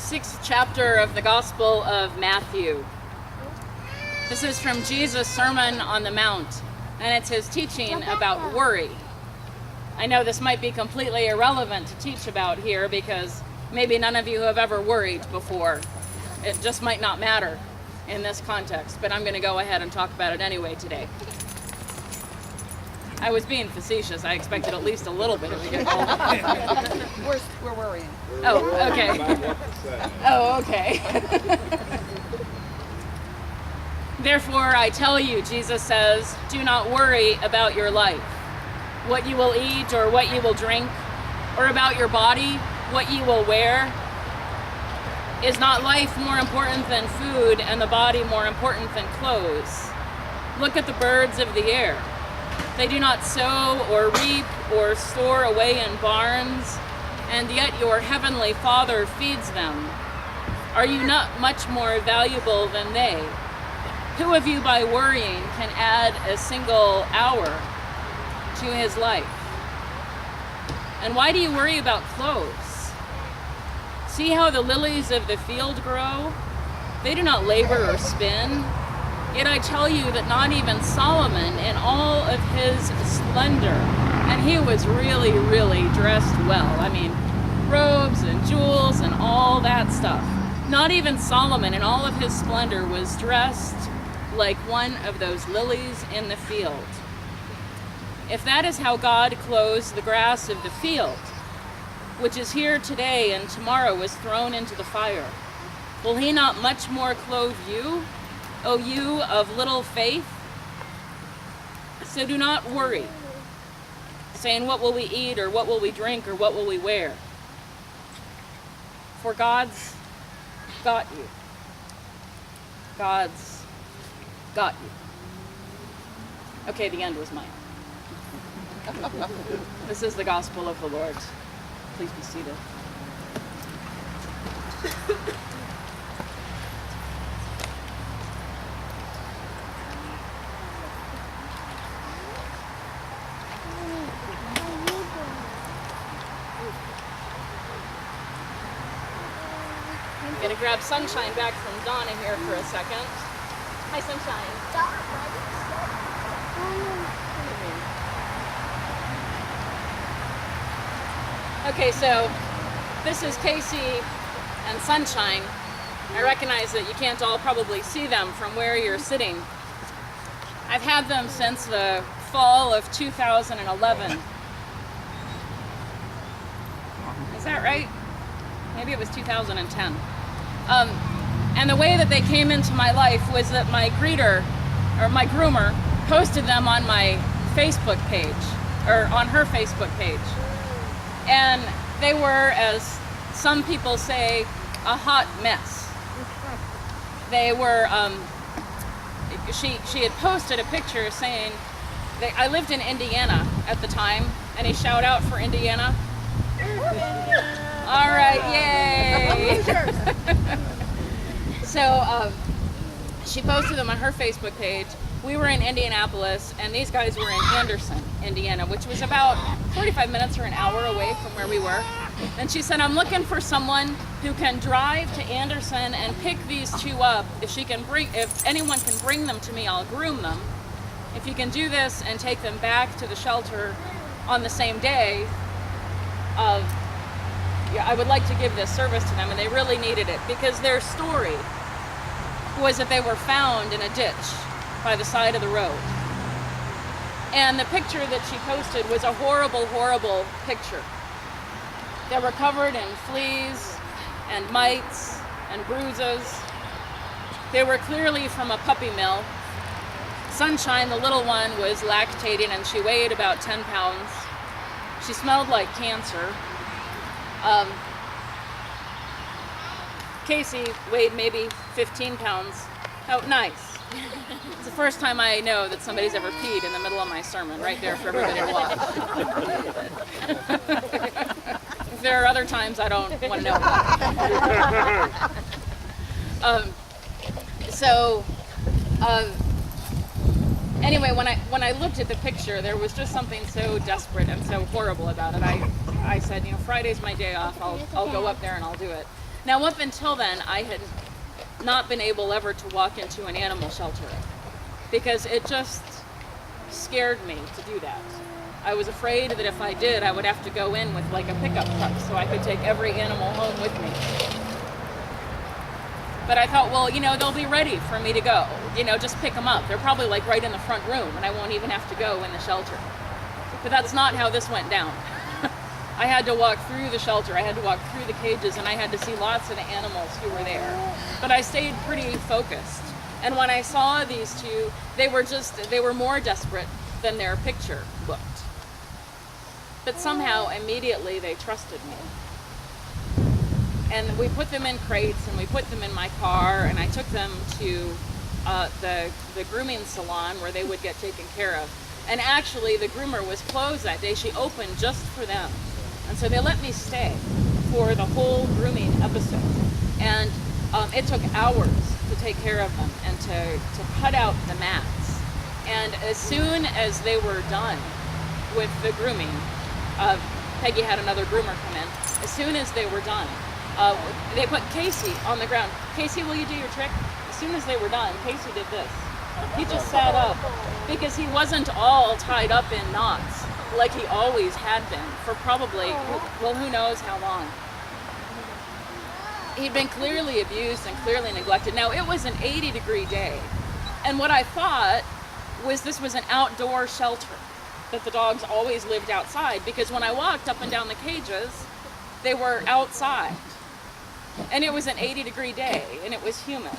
6th chapter of the Gospel of Matthew. This is from Jesus' Sermon on the Mount, and it's his teaching about worry. I know this might be completely irrelevant to teach about here because maybe none of you have ever worried before. It just might not matter in this context, but I'm going to go ahead and talk about it anyway today. I was being facetious. I expected at least a little bit of a giggle. We're worrying. Oh, okay. Oh, okay. Therefore, I tell you, Jesus says, do not worry about your life, what you will eat or what you will drink, or about your body, what you will wear. Is not life more important than food, and the body more important than clothes? Look at the birds of the air. They do not sow or reap or store away in barns, and yet your heavenly Father feeds them. Are you not much more valuable than they? Who of you by worrying can add a single hour to his life? And why do you worry about clothes? See how the lilies of the field grow? They do not labor or spin. Yet I tell you that not even Solomon in all of his splendor, and he was really, really dressed well. I mean, robes and jewels and all that stuff. Not even Solomon in all of his splendor was dressed like one of those lilies in the field. If that is how God clothes the grass of the field, which is here today and tomorrow is thrown into the fire, will he not much more clothe you, O you of little faith? So do not worry, saying, what will we eat, or what will we drink, or what will we wear? For God's got you. God's got you. Okay, the end was mine. This is the gospel of the Lord. Please be seated. I'm going to grab Sunshine back from Donna here for a second. Hi, Sunshine. Okay, so this is Casey and Sunshine. I recognize that you can't all probably see them from where you're sitting. I've had them since the fall of 2011. Is that right? Maybe it was 2010. And the way that they came into my life was that my greeter, or my groomer, posted them on my Facebook page, or on her Facebook page. And they were, as some people say, a hot mess. They were, she had posted a picture saying, I lived in Indiana at the time. Any shout out for Indiana? All right, yay! So she posted them on her Facebook page. We were in Indianapolis, and these guys were in Anderson, Indiana, which was about 45 minutes or an hour away from where we were. And she said, I'm looking for someone who can drive to Anderson and pick these two up. If anyone can bring them to me, I'll groom them. If you can do this and take them back to the shelter on the same day, I would like to give this service to them, and they really needed it because their story was that they were found in a ditch by the side of the road. And the picture that she posted was a horrible, horrible picture. They were covered in fleas and mites and bruises. They were clearly from a puppy mill. Sunshine, the little one, was lactating, and she weighed about 10 pounds. She smelled like cancer. Casey weighed maybe 15 pounds. Oh, nice. It's the first time I know that somebody's ever peed in the middle of my sermon, right there for everybody to watch. If there are other times, I don't want to know about it. Anyway, when I looked at the picture, there was just something so desperate and so horrible about it. I said, Friday's my day off. I'll go up there and I'll do it. Now, up until then, I had not been able ever to walk into an animal shelter because it just scared me to do that. I was afraid that if I did, I would have to go in with like a pickup truck so I could take every animal home with me. But I thought, well, they'll be ready for me to go. Just pick them up. They're probably like right in the front room and I won't even have to go in the shelter. But that's not how this went down. I had to walk through the shelter. I had to walk through the cages and I had to see lots of the animals who were there. But I stayed pretty focused. And when I saw these two, they were more desperate than their picture looked. But somehow, immediately, they trusted me. And we put them in crates and we put them in my car and I took them to the grooming salon where they would get taken care of. And actually, the groomer was closed that day. She opened just for them. And so they let me stay for the whole grooming episode. And it took hours to take care of them and to cut out the mats. And as soon as they were done with the grooming, Peggy had another groomer come in. As soon as they were done, they put Casey on the ground. Casey, will you do your trick? As soon as they were done, Casey did this. He just sat up because he wasn't all tied up in knots like he always had been for probably, well, who knows how long. He'd been clearly abused and clearly neglected. Now, it was an 80-degree day, and what I thought was this was an outdoor shelter, that the dogs always lived outside, because when I walked up and down the cages, they were outside, and it was an 80-degree day, and it was humid.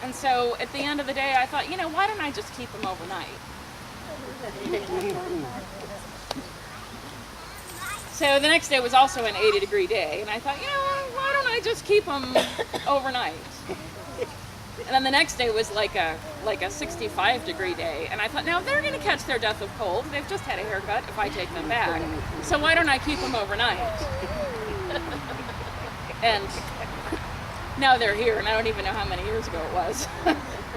And so at the end of the day, I thought, why don't I just keep them overnight? So the next day was also an 80-degree day, and I thought, why don't I just keep them overnight? And then the next day was like a 65-degree day, and I thought, now they're going to catch their death of cold. They've just had a haircut if I take them back. So why don't I keep them overnight? And now they're here, and I don't even know how many years ago it was.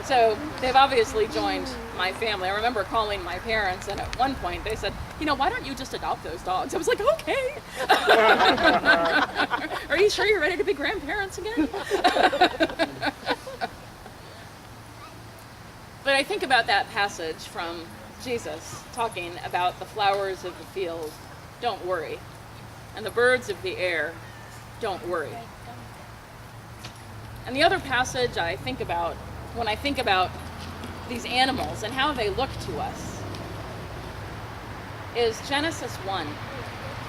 So they've obviously joined my family. I remember calling my parents, and at one point they said, why don't you just adopt those dogs? I was like, okay. Are you sure you're ready to be grandparents again? But I think about that passage from Jesus talking about the flowers of the field, don't worry, and the birds of the air, don't worry. And the other passage I think about when I think about these animals and how they look to us is Genesis 1,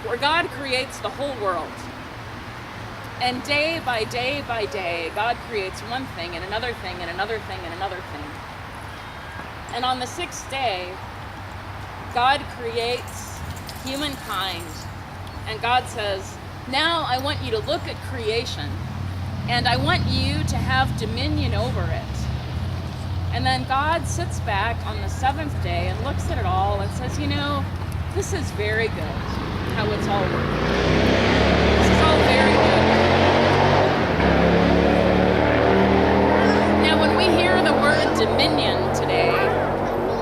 where God creates the whole world. And day by day by day, God creates one thing and another thing and another thing and another thing. And on the sixth day, God creates humankind. And God says, now I want you to look at creation, and I want you to have dominion over it. And then God sits back on the seventh day and looks at it all and says, this is very good, how it's all working. This is all very good. Now, when we hear the word dominion today,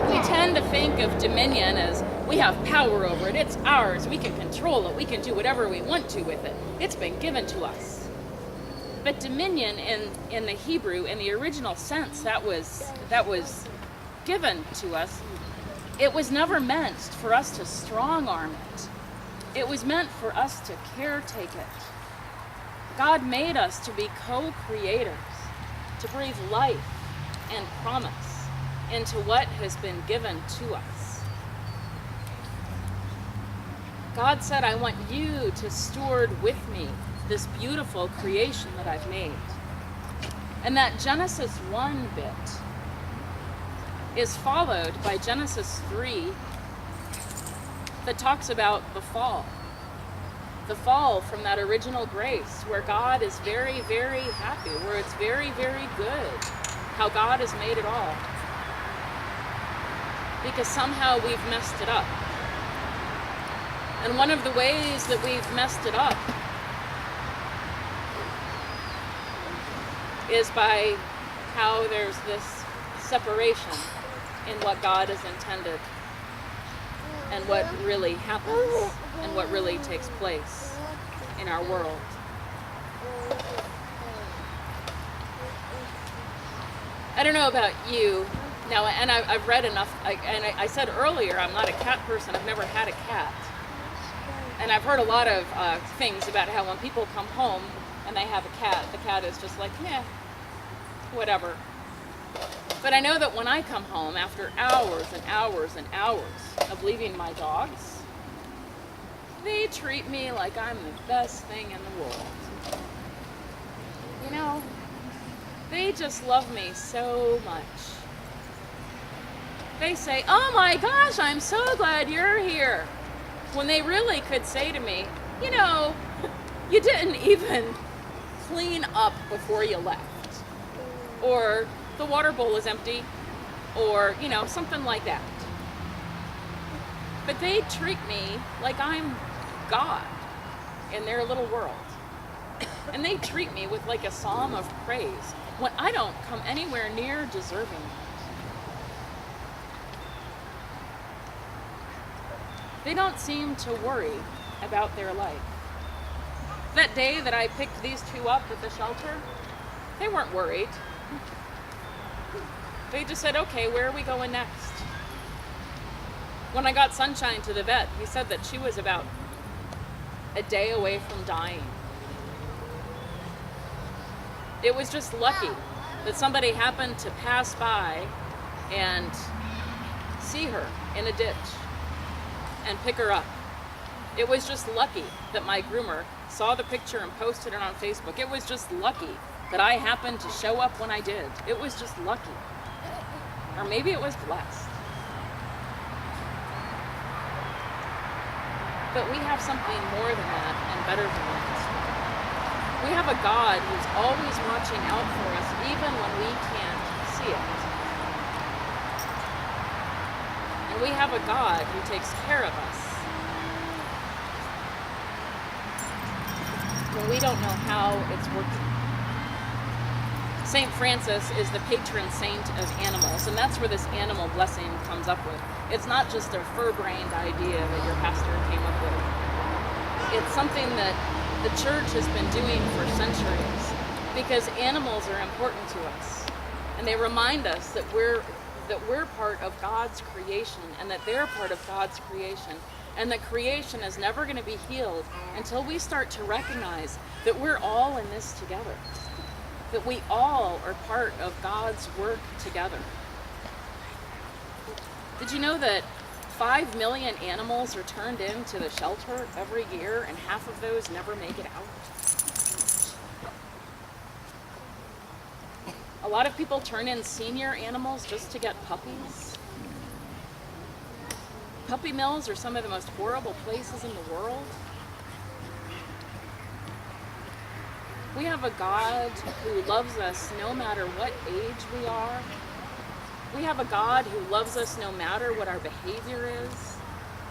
we tend to think of dominion as we have power over it. It's ours. We can control it. We can do whatever we want to with it. It's been given to us. But dominion in the Hebrew, in the original sense, that was given to us. It was never meant for us to strong-arm it. It was meant for us to caretake it. God made us to be co-creators, to breathe life and promise into what has been given to us. God said, I want you to steward with me this beautiful creation that I've made. And that Genesis 1 bit is followed by Genesis 3 that talks about the fall. The fall from that original grace where God is very, very happy, where it's very, very good how God has made it all. Because somehow we've messed it up. And one of the ways that we've messed it up is by how there's this separation in what God has intended and what really happens and what really takes place in our world. I don't know about you. Now, and I've read enough, I said earlier, I'm not a cat person. I've never had a cat. And I've heard a lot of things about how when people come home and they have a cat, the cat is just like, yeah, whatever. But I know that when I come home after hours and hours and hours of leaving my dogs, they treat me like I'm the best thing in the world. You know, they just love me so much. They say, oh my gosh, I'm so glad you're here. When they really could say to me, you know, you didn't even clean up before you left. Or the water bowl is empty. Or, you know, something like that. But they treat me like I'm God in their little world. And they treat me with like a psalm of praise when I don't come anywhere near deserving it. They don't seem to worry about their life. That day that I picked these two up at the shelter, they weren't worried. They just said, okay, where are we going next? When I got Sunshine to the vet, he said that she was about a day away from dying. It was just lucky that somebody happened to pass by and see her in a ditch and pick her up. It was just lucky that my groomer saw the picture and posted it on Facebook. It was just lucky that I happened to show up when I did. It was just lucky. Or maybe it was blessed. But we have something more than that and better than that. We have a God who's always watching out for us even when we can't see it. And we have a God who takes care of us when we don't know how it's working. St. Francis is the patron saint of animals, and that's where this animal blessing comes up with. It's not just a fur-brained idea that your pastor came up with. It's something that the church has been doing for centuries because animals are important to us, and they remind us that we're part of God's creation and that they're part of God's creation, and that creation is never going to be healed until we start to recognize that we're all in this together, that we all are part of God's work together. Did you know that 5 million animals are turned into the shelter every year and half of those never make it out? A lot of people turn in senior animals just to get puppies. Puppy mills are some of the most horrible places in the world. We have a God who loves us no matter what age we are. We have a God who loves us no matter what our behavior is.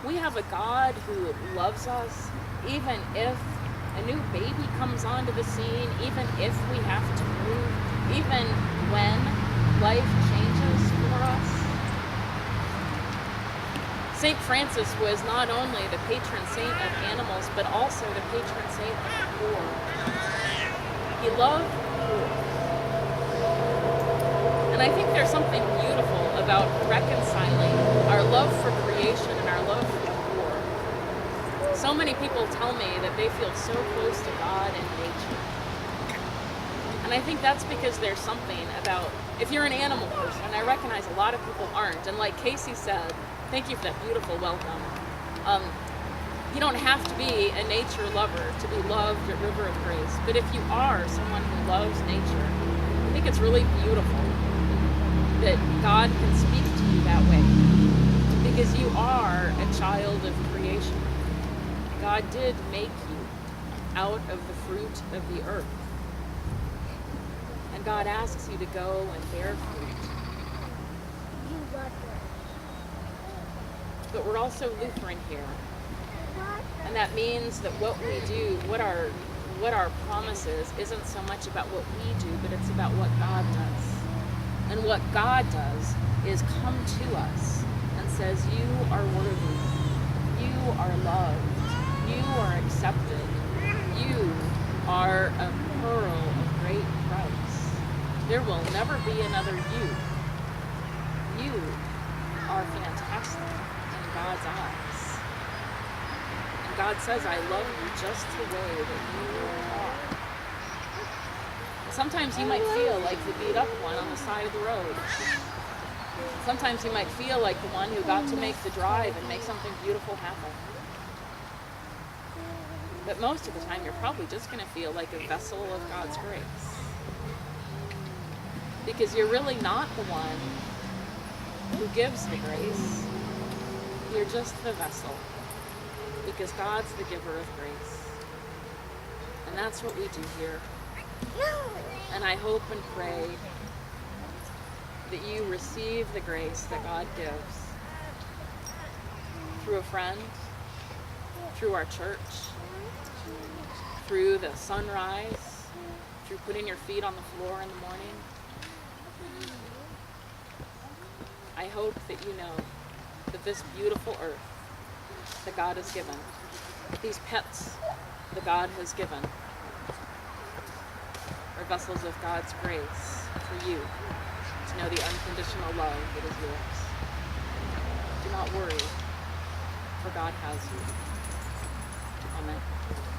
We have a God who loves us even if a new baby comes onto the scene, even if we have to move, even when life changes for us. St. Francis was not only the patron saint of animals, but also the patron saint of the poor. He loved the poor. And I think there's something beautiful about reconciling our love for creation and our love for the poor. So many people tell me that they feel so close to God and nature. And I think that's because there's something about, if you're an animal person, and I recognize a lot of people aren't, and like Casey said, thank you for that beautiful welcome. You don't have to be a nature lover to be loved at River of Grace, but if you are someone who loves nature, I think it's really beautiful that God can speak to you that way, because you are a child of creation. God did make you out of the fruit of the earth, and God asks you to go and bear fruit. But we're also Lutheran here. And that means that what we do, what our promise isn't so much about what we do, but it's about what God does. And what God does is come to us and says, you are worthy, you are loved, you are accepted, you are a pearl of great price. There will never be another you. You are fantastic in God's eyes. And God says, I love you just the way that you are. And sometimes you might feel like the beat up one on the side of the road. Sometimes you might feel like the one who got to make the drive and make something beautiful happen. But most of the time, you're probably just going to feel like a vessel of God's grace. Because you're really not the one who gives the grace. You're just the vessel. Because God's the giver of grace. And that's what we do here. And I hope and pray that you receive the grace that God gives through a friend, through our church, through the sunrise, through putting your feet on the floor in the morning. I hope that you know that this beautiful earth that God has given, these pets that God has given, are vessels of God's grace for you to know the unconditional love that is yours. Do not worry, for God has you. Amen.